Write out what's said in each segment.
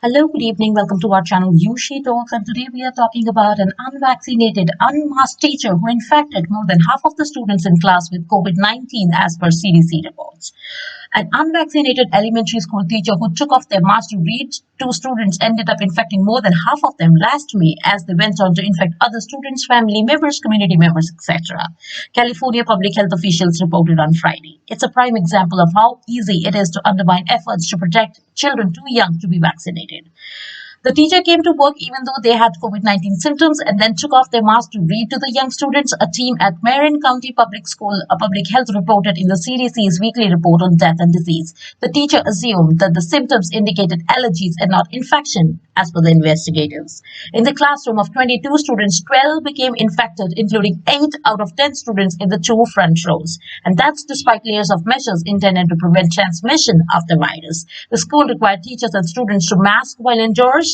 Hello, good evening. Welcome to our channel Yushi Talks, and today we are talking about an unvaccinated, unmasked teacher who infected more than half of the students in class with COVID-19 as per CDC reports. An unvaccinated elementary school teacher who took off their mask to read to students ended up infecting more than half of them last May as they went on to infect other students, family members, community members, etc. California public health officials reported on Friday. It's a prime example of how easy it is to undermine efforts to protect children too young to be vaccinated. The teacher came to work even though they had COVID-19 symptoms and then took off their mask to read to the young students, a team at Marin County Public School Public Health reported in the CDC's weekly report on death and disease. The teacher assumed that the symptoms indicated allergies and not infection, as per the investigators. In the classroom of 22 students, 12 became infected, including 8 out of 10 students in the two front rows. And that's despite layers of measures intended to prevent transmission of the virus. The school required teachers and students to mask while indoors.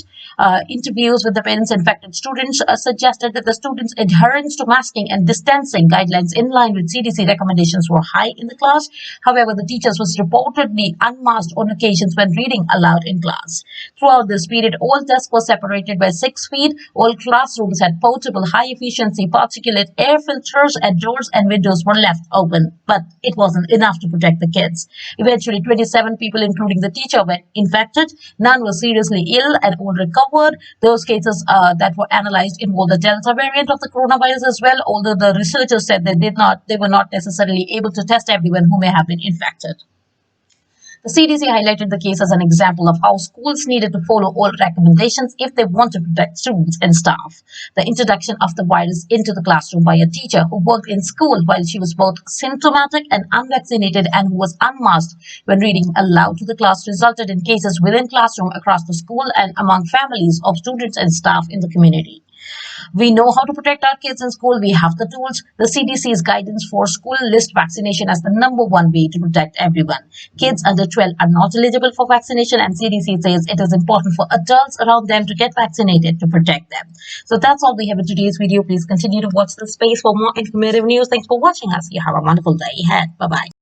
Interviews with the parents of infected students suggested that the students' adherence to masking and distancing guidelines in line with CDC recommendations were high in the class. However, the teachers was reportedly unmasked on occasions when reading aloud in class. Throughout this period, all desks were separated by 6 feet. All classrooms had portable, high-efficiency particulate air filters, and doors and windows were left open. But it wasn't enough to protect the kids. Eventually, 27 people, including the teacher, were infected. None were seriously ill and all recovered. Those cases that were analyzed involved the Delta variant of the coronavirus as well, although the researchers said they were not necessarily able to test everyone who may have been infected. The CDC highlighted the case as an example of how schools needed to follow all recommendations if they want to protect students and staff. The introduction of the virus into the classroom by a teacher who worked in school while she was both symptomatic and unvaccinated and who was unmasked when reading aloud to the class resulted in cases within classroom, across the school, and among families of students and staff in the community. We know how to protect our kids in school. We have the tools. The CDC's guidance for school lists vaccination as the #1 way to protect everyone. Kids under 12 are not eligible for vaccination, and CDC says it is important for adults around them to get vaccinated to protect them. So that's all we have in today's video. Please continue to watch this space for more informative news. Thanks for watching us. You have a wonderful day ahead. Bye-bye.